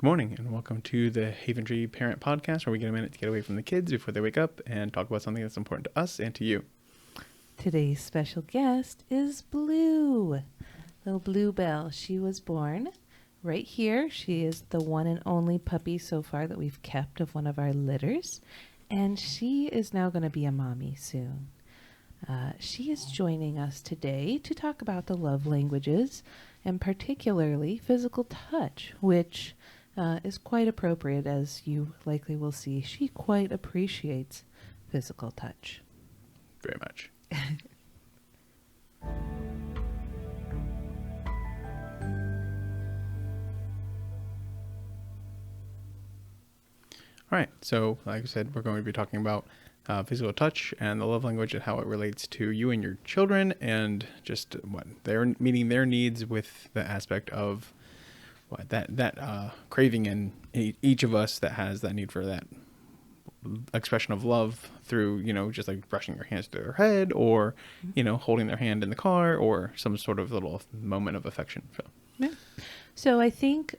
Good morning, and welcome to the Haven Tree Parent Podcast, where we get a minute to get away from the kids before they wake up and talk about something that's important to us and to you. Today's special guest is Blue, little Bluebell. She was born right here. She is the one and only puppy so far that we've kept of one of our litters, and she is now going to be a mommy soon. She is joining us today to talk about the love languages, and particularly physical touch, which is quite appropriate, as you likely will see. She quite appreciates physical touch. Very much. All right, so like I said, we're going to be talking about physical touch and the love language and how it relates to you and your children, and just what they're meeting their needs with the aspect of what that craving in each of us that has that need for that expression of love through, just like brushing your hands through their head, or holding their hand in the car, or some sort of little moment of affection. Yeah. So I think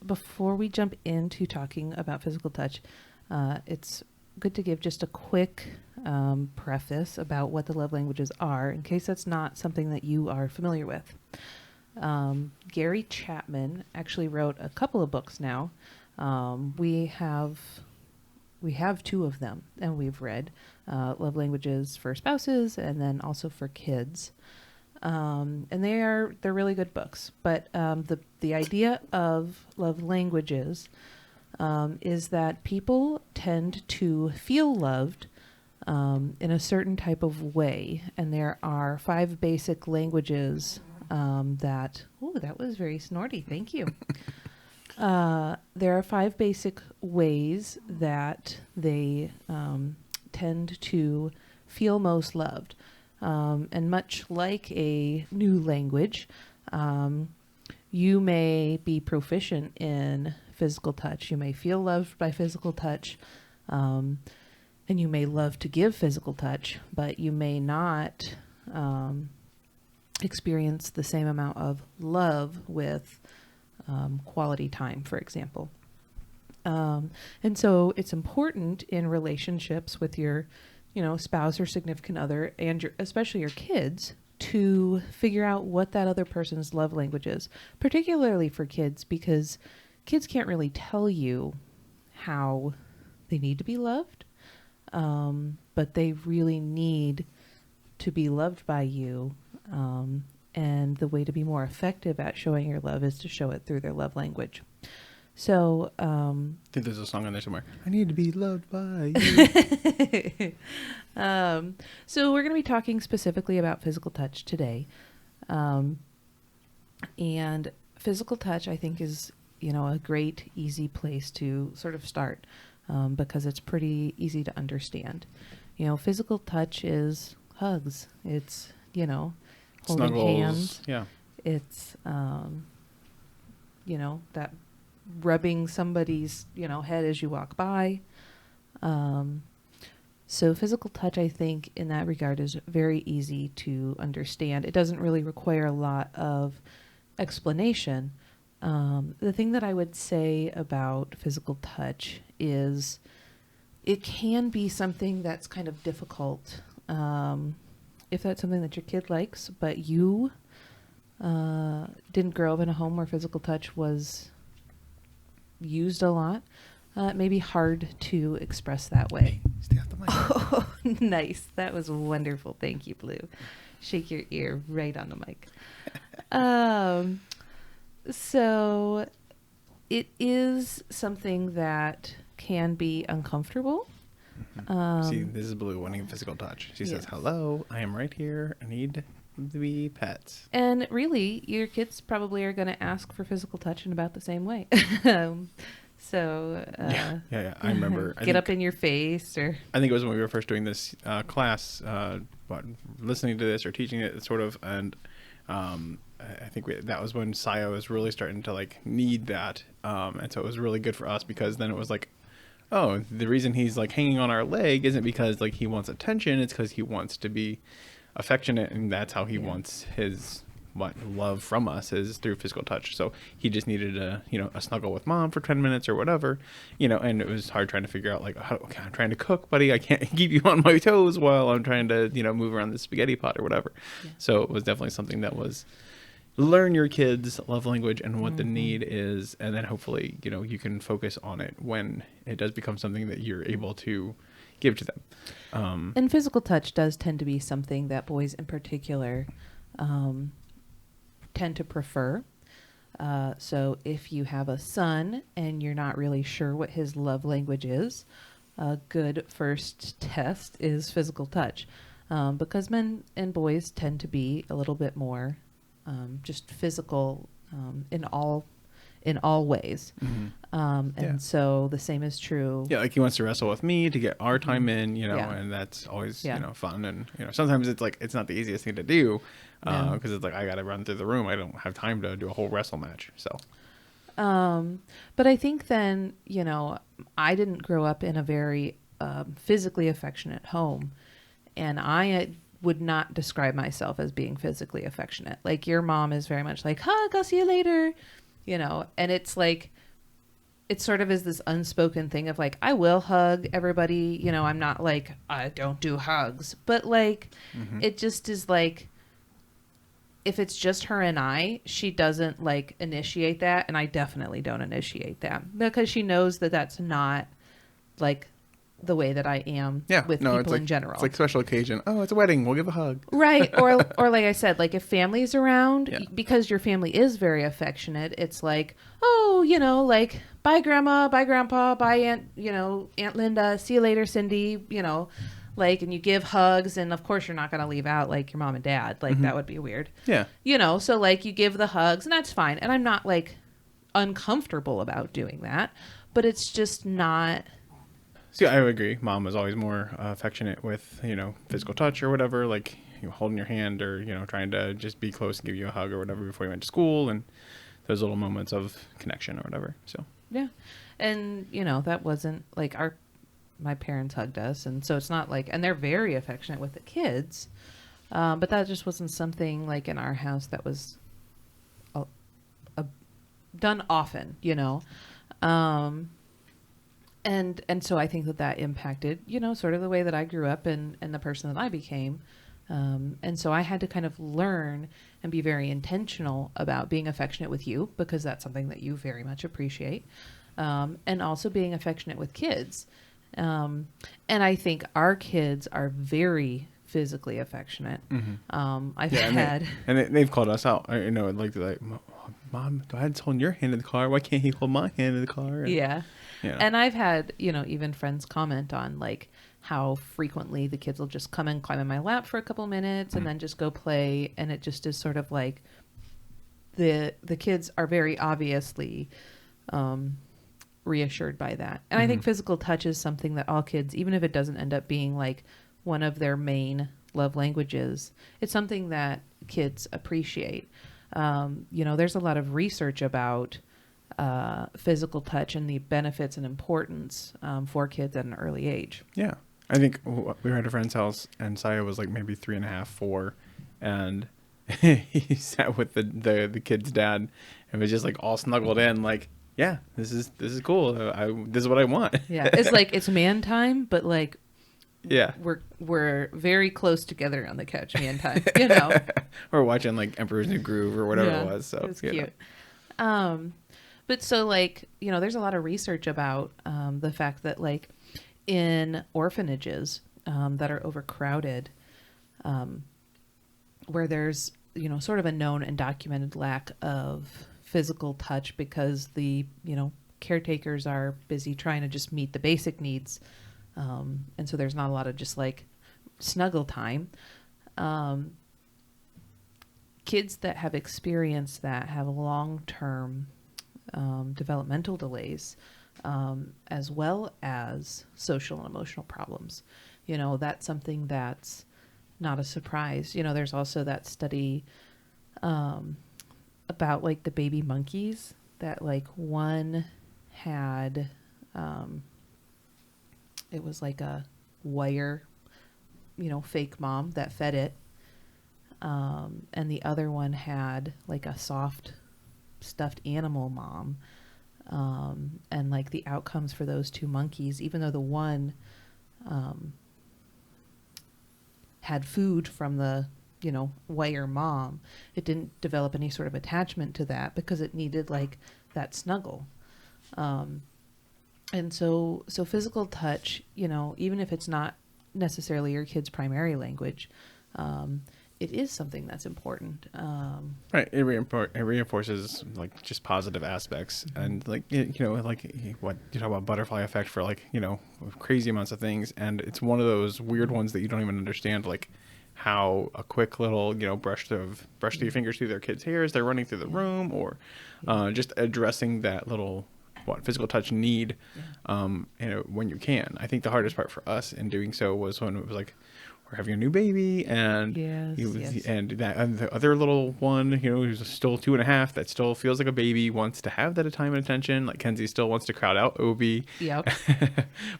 before we jump into talking about physical touch, it's good to give just a quick preface about what the love languages are, in case that's not something that you are familiar with. Gary Chapman actually wrote a couple of books now. We have two of them, and we've read love languages for spouses and then also for kids. And they're really good books. But the idea of love languages is that people tend to feel loved in a certain type of way, and there are 5 basic languages that was very snorty. Thank you. There are 5 basic ways that they tend to feel most loved. And much like a new language, you may be proficient in physical touch. You may feel loved by physical touch, and you may love to give physical touch, but you may not experience the same amount of love with quality time, for example. And so it's important in relationships with your spouse or significant other, and especially your kids, to figure out what that other person's love language is, particularly for kids, because kids can't really tell you how they need to be loved, but they really need to be loved by you. And the way to be more effective at showing your love is to show it through their love language. So, I think there's a song on there somewhere. I need to be loved by you. So we're going to be talking specifically about physical touch today. And physical touch, I think, is, a great, easy place to sort of start, because it's pretty easy to understand. Physical touch is hugs. It's, holding Snuggles. hands. Yeah. It's, that rubbing somebody's, head as you walk by. So physical touch, I think, in that regard is very easy to understand. It doesn't really require a lot of explanation. The thing that I would say about physical touch is it can be something that's kind of difficult, if that's something that your kid likes, but you didn't grow up in a home where physical touch was used a lot. It may be hard to express that way. Hey, stay off the mic. Oh, nice. That was wonderful. Thank you, Blue. Shake your ear right on the mic. So it is something that can be uncomfortable. See, this is Blue wanting physical touch. She says, "Hello, I am right here. I need to be pets." And really, your kids probably are going to ask for physical touch in about the same way. So Yeah. I remember. Get up in your face, or I think it was when we were first doing this class, listening to this or teaching it, sort of, and I think that was when Saya was really starting to need that, and so it was really good for us, because then it was like, oh, the reason he's hanging on our leg isn't because he wants attention; it's because he wants to be affectionate, and that's how he wants his what love from us is through physical touch. So he just needed a snuggle with mom for 10 minutes or whatever, and it was hard trying to figure out like, okay, I'm trying to cook, buddy. I can't keep you on my toes while I'm trying to, move around the spaghetti pot or whatever. Yeah. So it was definitely something that was learn your kids' love language and what the need is. And then hopefully, you can focus on it when it does become something that you're able to give to them. And physical touch does tend to be something that boys in particular tend to prefer. So if you have a son and you're not really sure what his love language is, a good first test is physical touch, because men and boys tend to be a little bit more just physical in all ways. And so the same is true. Yeah, like he wants to wrestle with me to get our time in, and that's always, fun. And, sometimes it's like, it's not the easiest thing to do because it's like, I got to run through the room. I don't have time to do a whole wrestle match. So. But I think then, I didn't grow up in a very physically affectionate home, and I would not describe myself as being physically affectionate. Like your mom is very much like, hug, I'll see you later. And it's like, it sort of is this unspoken thing of like, I will hug everybody, I'm not like, I don't do hugs, but like, it just is like, if it's just her and I, she doesn't like initiate that. And I definitely don't initiate that because she knows that that's not like the way that I am with people in general. It's like special occasion. Oh, it's a wedding. We'll give a hug. Right. Or like I said, like if family's around, because your family is very affectionate, it's like, oh, like bye grandma, bye grandpa, bye Aunt Linda, see you later, Cindy, like, and you give hugs. And of course you're not going to leave out like your mom and dad. Like that would be weird. Yeah. So like you give the hugs and that's fine. And I'm not like uncomfortable about doing that, but it's just not. See, I would agree. Mom was always more affectionate with, physical touch or whatever, like holding your hand or, trying to just be close and give you a hug or whatever before you went to school and those little moments of connection or whatever. So, yeah. And, that wasn't like my parents hugged us. And so it's not like, and they're very affectionate with the kids. But that just wasn't something like in our house that was done often, And so I think that impacted, sort of the way that I grew up and the person that I became. And so I had to kind of learn and be very intentional about being affectionate with you because that's something that you very much appreciate. And also being affectionate with kids. And I think our kids are very physically affectionate. They've called us out. Like, Mom, Dad's holding your hand in the car. Why can't he hold my hand in the car? And I've had, even friends comment on like how frequently the kids will just come and climb in my lap for a couple minutes and then just go play. And it just is sort of like the kids are very obviously reassured by that. And I think physical touch is something that all kids, even if it doesn't end up being like one of their main love languages, it's something that kids appreciate. There's a lot of research about physical touch and the benefits and importance for kids at an early age. Yeah. I think we were at a friend's house and Saya was like maybe 3.5, 4. And he sat with the kid's dad and was just like all snuggled in like, yeah, this is cool. This is what I want. Yeah. It's like, it's man time, but like, yeah, we're very close together on the couch, man time, Or watching like Emperor's New Groove or whatever it was. So it's cute. But so like, there's a lot of research about the fact that like in orphanages that are overcrowded, where there's, sort of a known and documented lack of physical touch because the, caretakers are busy trying to just meet the basic needs. And so there's not a lot of just like snuggle time. Kids that have experienced that have long-term developmental delays, as well as social and emotional problems. That's something that's not a surprise. There's also that study about like the baby monkeys that like one had, it was like a wire, fake mom that fed it. And the other one had like a soft stuffed animal mom. And like the outcomes for those two monkeys, even though the one had food from the, wire mom, it didn't develop any sort of attachment to that because it needed like that snuggle. And so physical touch, even if it's not necessarily your kid's primary language, it is something that's important. Right. It reinforces like just positive aspects, and like, like what you talk about butterfly effect for like, crazy amounts of things. And it's one of those weird ones that you don't even understand, like how a quick little, brush through your fingers through their kids' hair as they're running through the room, or just addressing that little physical touch need, when you can. I think the hardest part for us in doing so was when it was like, we're having a new baby, and and the other little one, who's still 2.5, that still feels like a baby, wants to have that time and attention. Like Kenzie still wants to crowd out Obi. Yep.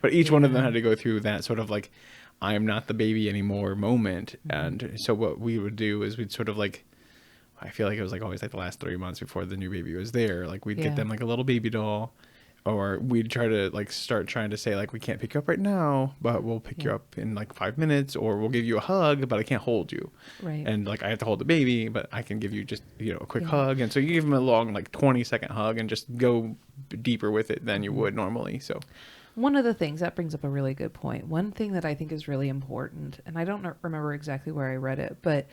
But each one of them had to go through that sort of like, I am not the baby anymore moment. And so what we would do is we'd sort of like, I feel like it was like always like the last 3 months before the new baby was there. Like we'd get them like a little baby doll, or we'd try to like start trying to say like, we can't pick you up right now, but we'll pick you up in like 5 minutes, or we'll give you a hug, but I can't hold you. Right. And like, I have to hold the baby, but I can give you just, a quick hug. And so you give them a long, like 20-second hug and just go deeper with it than you would normally. So one of the things that brings up a really good point. One thing that I think is really important, and I don't remember exactly where I read it, but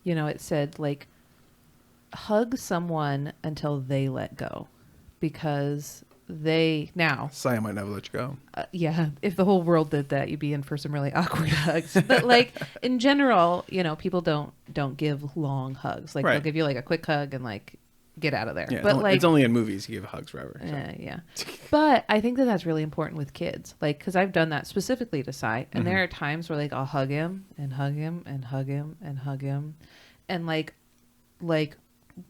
it said like, hug someone until they let go, because Saya might never let you go. If the whole world did that, you'd be in for some really awkward hugs. But like in general, people don't give long hugs. Like they'll give you like a quick hug and like get out of there. Yeah, but it's only in movies you give hugs forever. So. Yeah. But I think that that's really important with kids. Like, because I've done that specifically to Sai, and there are times where like I'll hug him and hug him and hug him and hug him, and like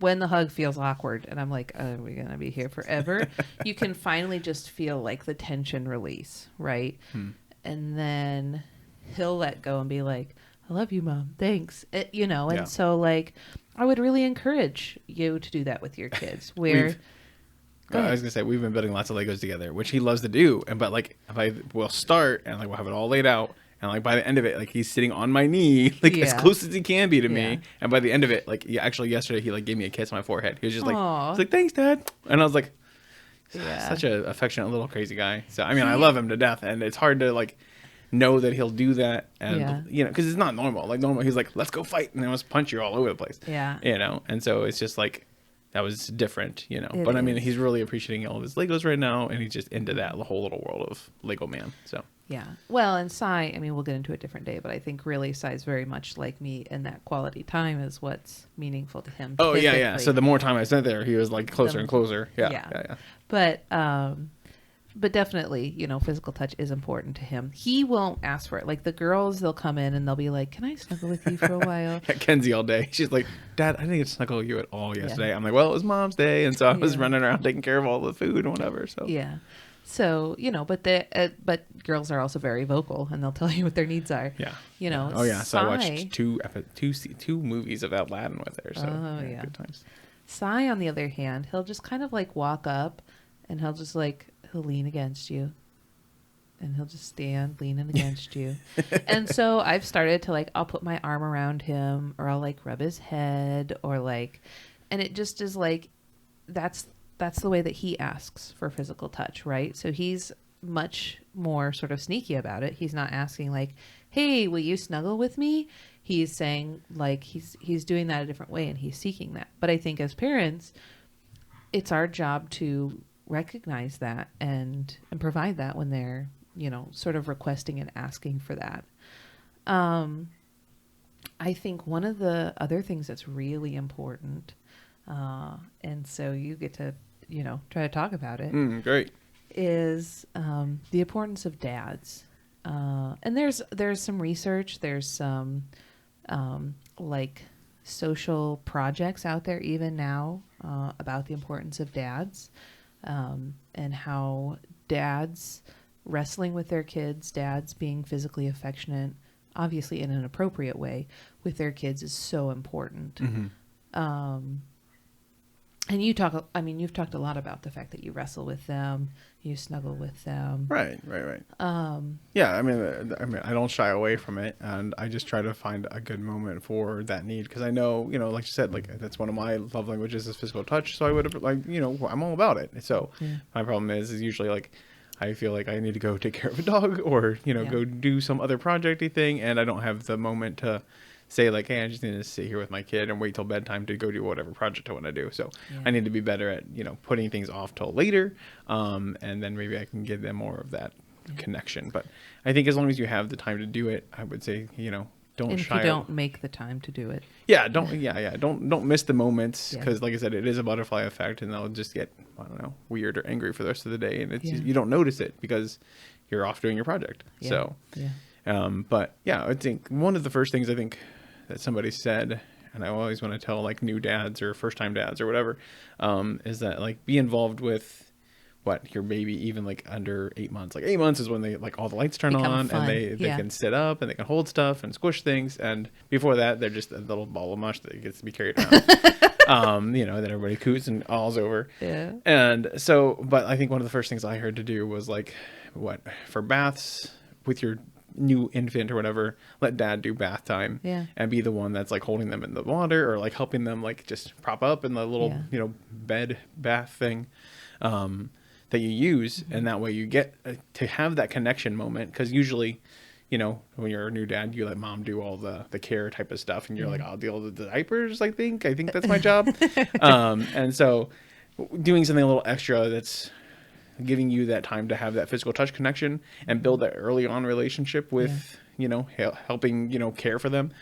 when the hug feels awkward and I'm like, are we going to be here forever? You can finally just feel like the tension release, right? And then he'll let go and be like, I love you, Mom. Thanks. And so like, I would really encourage you to do that with your kids where... I was going to say, we've been building lots of Legos together, which he loves to do. But like, we'll start and like, we'll have it all laid out. And like by the end of it, like he's sitting on my knee, like as close as he can be to me. And by the end of it, like actually yesterday, he like gave me a kiss on my forehead. He was just like, he's like, thanks, Dad. And I was like, such a affectionate little crazy guy. So I mean, I love him to death, and it's hard to like know that he'll do that, and because it's not normal. Like normal, he's like, let's go fight, and I must punch you all over the place. And so it's just like, that was different, But I mean, he's really appreciating all of his Legos right now, and he's just into that whole little world of Lego man. So. Yeah. Well, and Sai, I mean, we'll get into it a different day, but I think really Sai's very much like me, and that quality time is what's meaningful to him. Oh, yeah. So the more time I spent there, he was like closer and closer. Yeah. But definitely, physical touch is important to him. He won't ask for it. Like the girls, they'll come in and they'll be like, can I snuggle with you for a while? Kenzie all day. She's like, Dad, I didn't get to snuggle with you at all yesterday. I'm like, well, it was Mom's day. And so I was running around taking care of all the food and whatever. So yeah. So, but girls are also very vocal, and they'll tell you what their needs are. Yeah. Oh yeah. So I watched two movies of Aladdin with her. So good times. Sai, on the other hand, he'll just kind of like walk up, and he'll lean against you, and he'll just stand leaning against you. And so I've started to like, I'll put my arm around him, or I'll like rub his head, or like, and it just is like, that's the way that he asks for physical touch, right? So he's much more sort of sneaky about it. He's not asking like, hey, will you snuggle with me? He's saying like, he's doing that a different way, and he's seeking that. But I think as parents, it's our job to recognize that and provide that when they're, sort of requesting and asking for that. I think one of the other things that's really important, and so you get to, try to talk about it. Great. Is the importance of dads. And there's some research, there's some like social projects out there even now about the importance of dads, and how dads wrestling with their kids, dads being physically affectionate, obviously in an appropriate way with their kids is so important. And you've talked a lot about the fact that you wrestle with them, you snuggle with them. Right. Yeah, I mean, I don't shy away from it, and I just try to find a good moment for that need, because I know, like you said, like that's one of my love languages is physical touch. So I would have, like, I'm all about it. So my problem is usually like I feel like I need to go take care of a dog, or go do some other projecty thing, and I don't have the moment to say like, hey, I just need to sit here with my kid and wait till bedtime to go do whatever project I want to do. So I need to be better at, putting things off till later. And then maybe I can give them more of that connection. But I think as long as you have the time to do it, I would say, don't and shy. If you don't make the time to do it. Don't miss the moments, because like I said, it is a butterfly effect, and they'll just get, I don't know, weird or angry for the rest of the day. And it's, you don't notice it because you're off doing your project. So, but yeah, I think one of the first things I think that somebody said, and I always want to tell like new dads or first time dads or whatever, is that like be involved with your baby even like under 8 months. Like 8 months is when they like all the lights turn on fun. and they can sit up and they can hold stuff and squish things. And before that, they're just a little ball of mush that gets to be carried around. Then everybody coots and alls over. Yeah. And so, but I think one of the first things I heard to do was like, for baths with your new infant or whatever, let dad do bath time and be the one that's like holding them in the water, or like helping them like just prop up in the little bed bath thing that you use. And that way you get to have that connection moment, because usually when you're a new dad, you let mom do all the care type of stuff, and you're like, I'll deal with the diapers. I think that's my job. And so doing something a little extra that's giving you that time to have that physical touch connection and build that early on relationship with, helping, care for them,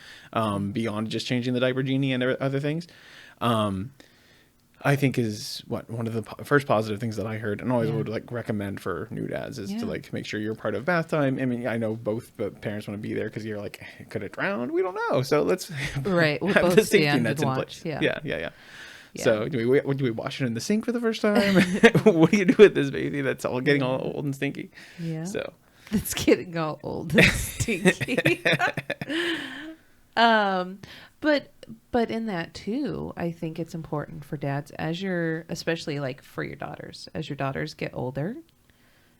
beyond just changing the diaper genie and other things. I think is one of the first positive things that I heard, and always would like recommend for new dads is to like make sure you're part of bath time. I mean, I know both parents want to be there, because you're like, could it drown? We don't know. So let's we'll have both the safety stand nets and in watch. place. Yeah. Yeah. So do we wash it in the sink for the first time? What do you do with this baby that's all getting all old and stinky? Yeah. So it's getting all old and stinky. But in that too, I think it's important for dads, especially like for your daughters, as your daughters get older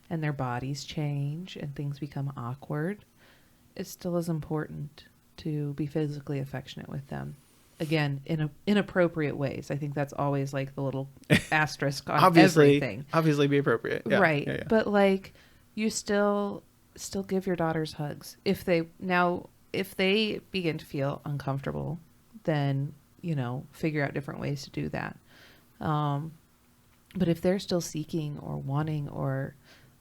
and their bodies change and things become awkward, it still is important to be physically affectionate with them. Again, in inappropriate ways. I think that's always like the little asterisk on everything. Obviously be appropriate. Yeah. Right. Yeah. But like you still give your daughters hugs. If they begin to feel uncomfortable, then, figure out different ways to do that. But if they're still seeking or wanting, or,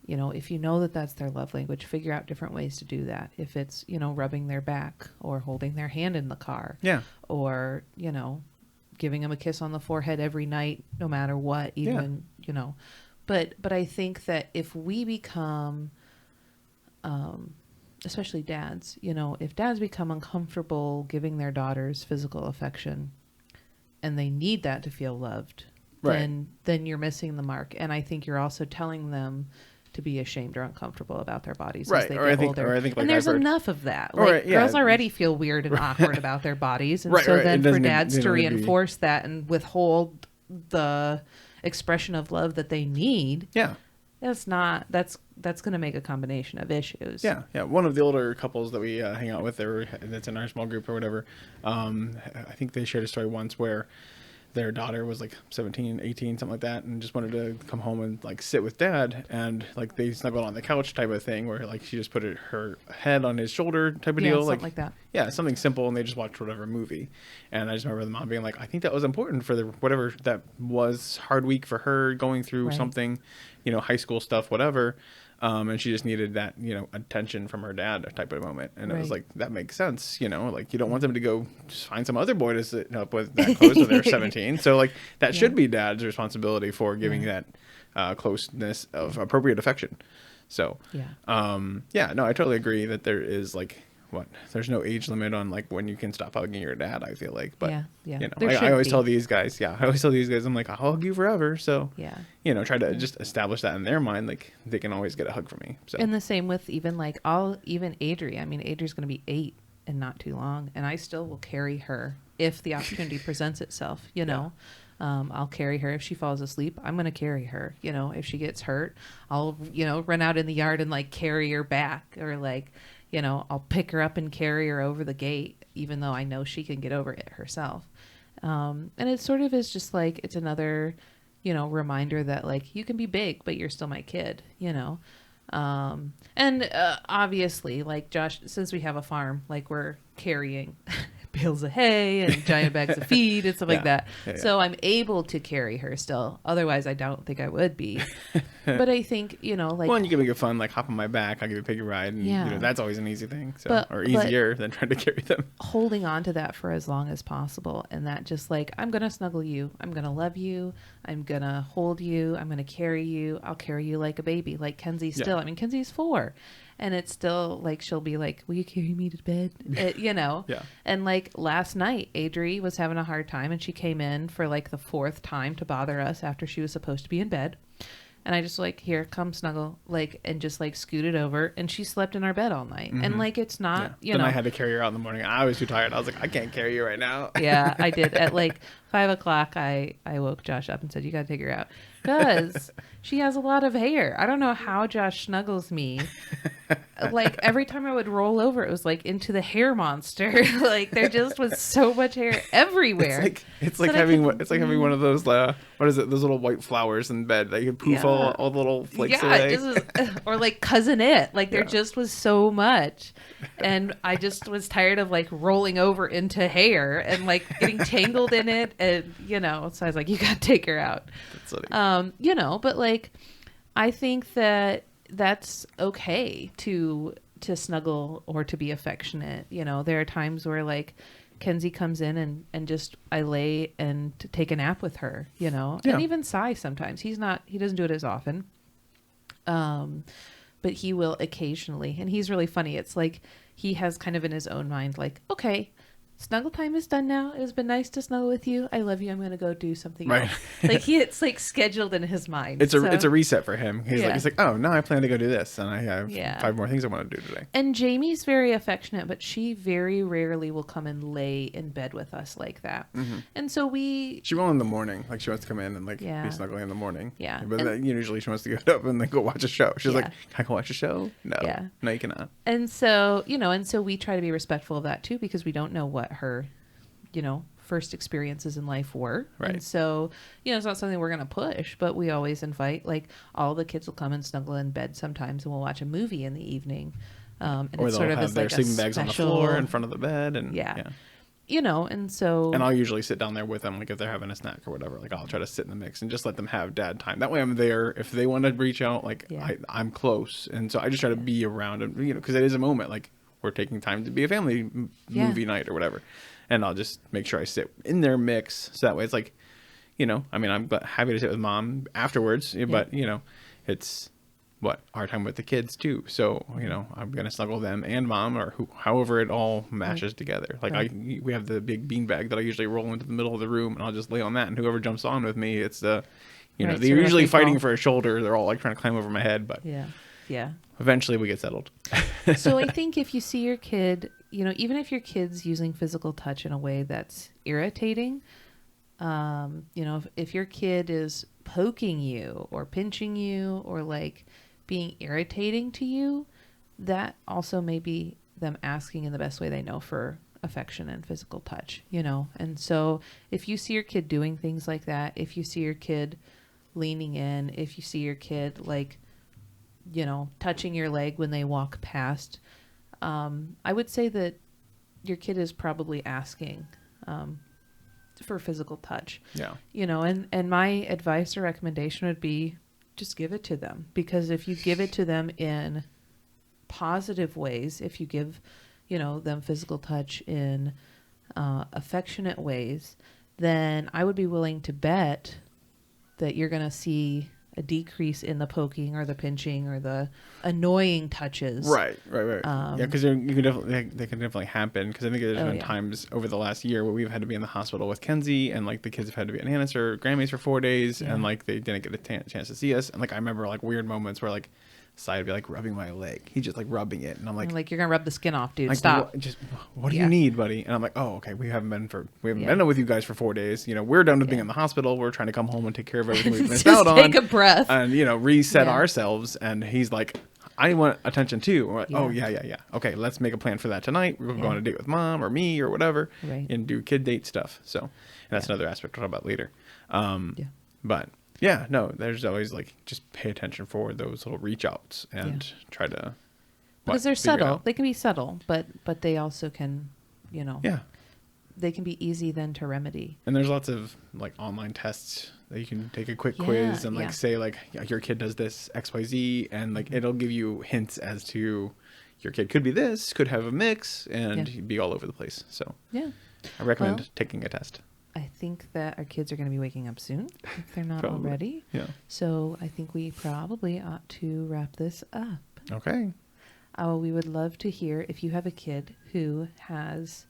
if that that's their love language, figure out different ways to do that. If it's, rubbing their back or holding their hand in the car. Yeah. Or, giving them a kiss on the forehead every night, no matter what, even, But I think that if we become, especially dads, if dads become uncomfortable giving their daughters physical affection and they need that to feel loved, then you're missing the mark. And I think you're also telling them to be ashamed or uncomfortable about their bodies as they get older. And there's enough of that. Like girls already feel weird and awkward about their bodies. And so then for dads to reinforce that and withhold the expression of love that they need. Yeah. That's going to make a combination of issues. Yeah. One of the older couples that we hang out with, that's in our small group or whatever, I think they shared a story once where their daughter was like 17, 18, something like that, and just wanted to come home and like sit with dad, and like they snuggled on the couch type of thing, where like she just put her head on his shoulder type of deal. Something like that. Yeah, something simple, and they just watched whatever movie. And I just remember the mom being like, I think that was important for whatever that was hard week for her, going through something, high school stuff, whatever. And she just needed that, attention from her dad type of moment. And it was like, that makes sense, like you don't want them to go just find some other boy to sit up with that close when they're 17. So like that should be dad's responsibility for giving that closeness of appropriate affection. So, no, I totally agree that there is like there's no age limit on like when you can stop hugging your dad, I feel like. But Yeah, yeah. you know, There I should always be. tell these guys, I'm like, I'll hug you forever. So, Yeah. you know, try to just establish that in their mind, like they can always get a hug from me. So And the same with even like even Adri. I mean, Adri's going to be 8 in not too long, and I still will carry her if the opportunity presents itself. You know, I'll carry her if she falls asleep. I'm going to carry her. You know, if she gets hurt, I'll run out in the yard and like carry her back, or like I'll pick her up and carry her over the gate, even though I know she can get over it herself. And it sort of is just like it's another reminder that like you can be big, but you're still my kid. And obviously, like Josh, since we have a farm, like we're carrying bales of hay and giant bags of feed and stuff like that. Yeah. So I'm able to carry her still. Otherwise, I don't think I would be. But I think, like... Well, and you can make it fun, like hop on my back, I'll give you a piggy ride. And, Yeah. that's always an easy thing. So, or But easier than trying to carry them. holding on to that for as long as possible, and that just like, I'm going to snuggle you. I'm going to love you. I'm going to hold you. I'm going to carry you. I'll carry you like a baby. Like Kenzie still. I mean, Kenzie's 4. And it's still like, she'll be like, will you carry me to bed? Yeah. And like last night, Adri was having a hard time and she came in for like the 4th time to bother us after she was supposed to be in bed. And I just like, here, come snuggle, like, and just like scooted over, and she slept in our bed all night. And like, it's not, Then I had to carry her out in the morning. I was too tired. I was like, I can't carry you right now. Yeah, I did. At like 5 o'clock, I woke Josh up and said, you got to take her out. Because she has a lot of hair. I don't know how Josh snuggles me. Like every time I would roll over, it was like into the hair monster. Like there just was so much hair everywhere. It's like having one of those what is it? Those little white flowers in bed that you poof all the little flakes away. Or like Cousin It. Like there just was so much, and I just was tired of like rolling over into hair and like getting tangled in it, and So I was like, you got to take her out. That's funny. But like, I think that's okay to snuggle or to be affectionate. There are times where like Kenzie comes in and just I lay and take a nap with her, and even Sai sometimes. He doesn't do it as often. But he will occasionally, and he's really funny. It's like he has kind of in his own mind, like, okay, snuggle time is done now. It has been nice to snuggle with you. I love you. I'm going to go do something else. Like it's like scheduled in his mind. It's a reset for him. He's like, oh, now I plan to go do this, and I have 5 more things I want to do today. And Jamie's very affectionate, but she very rarely will come and lay in bed with us like that. Mm-hmm. And so she will in the morning. Like she wants to come in and like be snuggling in the morning. Yeah. But then, usually she wants to get up and then go watch a show. She's like, can I go watch a show? No. Yeah. No, you cannot. And so, we try to be respectful of that too, because we don't know what her first experiences in life were. Right. And so, it's not something we're going to push, but we always invite, like, all the kids will come and snuggle in bed sometimes, and we'll watch a movie in the evening. And or it's they'll sort of have their sleeping bags on the floor in front of the bed. And and so. And I'll usually sit down there with them, like if they're having a snack or whatever, like I'll try to sit in the mix and just let them have dad time. That way I'm there. If they want to reach out, like I'm close. And so I just try to be around them, because it is a moment, like we're taking time to be a family movie night or whatever. And I'll just make sure I sit in their mix. So that way it's like, I mean, I'm happy to sit with mom afterwards, but it's our time with the kids too. So, I'm going to snuggle them and mom or however it all matches together. Like we have the big bean bag that I usually roll into the middle of the room, and I'll just lay on that. And whoever jumps on with me, it's they're usually fighting for a shoulder. They're all like trying to climb over my head, but eventually we get settled. So I think if you see your kid, even if your kid's using physical touch in a way that's irritating, if your kid is poking you or pinching you or like being irritating to you, that also may be them asking in the best way they know for affection and physical touch, And so if you see your kid doing things like that, if you see your kid leaning in, if you see your kid like, touching your leg when they walk past, I would say that your kid is probably asking for physical touch. Yeah. And my advice or recommendation would be just give it to them, because if you give it to them in positive ways, if you give, them physical touch in affectionate ways, then I would be willing to bet that you're going to see a decrease in the poking or the pinching or the annoying touches. Right. Yeah, because you can definitely they can definitely happen. Because I think there's been yeah. times over the last year where we've had to be in the hospital with Kenzie, and like the kids have had to be at Hannah's or Grammy's for 4 days, Yeah. and like they didn't get a chance to see us. And like I remember like weird moments where like Sai would be like rubbing my leg. He's just like rubbing it, and I'm Like, like, you're gonna rub the skin off, dude. like, Stop. what do Yeah. you need, buddy? And I'm like, oh, okay, we haven't Yeah. been with you guys for 4 days. You know, we're done with being Yeah. in the hospital. We're trying to come home and take care of everything we've missed Just out take on, a breath. and you know, reset Yeah. ourselves. And he's like, I want attention too. We're like, oh Yeah. yeah. Okay, let's make a plan for that tonight. We're going to go Yeah. on a date with mom or me or whatever, Right. and do kid date stuff. So and that's Yeah. another aspect we'll talk about later. Yeah. But yeah, no, there's always like just pay attention for those little reach outs and Yeah. try to Because they're figure it subtle. out. They can be subtle, but they also can, you know, Yeah. they can be easy then to remedy. And there's lots of like online tests that you can take a quick Yeah, quiz and like yeah. say like yeah, your kid does this XYZ, and like it'll give you hints as to your kid could be this, could have a mix, and Yeah. be all over the place. So Yeah. I recommend Well, taking a test. I think that our kids are going to be waking up soon, if they're not Probably. already. Yeah. So I think we probably ought to wrap this up. Okay. We would love to hear if you have a kid who has,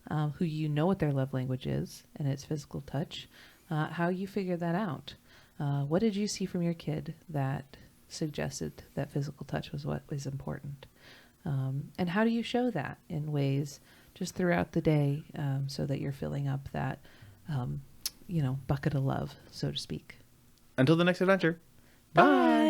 who you know what their love language is, and it's physical touch, how you figured that out. What did you see from your kid that suggested that physical touch was what was important? And how do you show that in ways just throughout the day, so that you're filling up that, bucket of love, so to speak? Until the next adventure. Bye.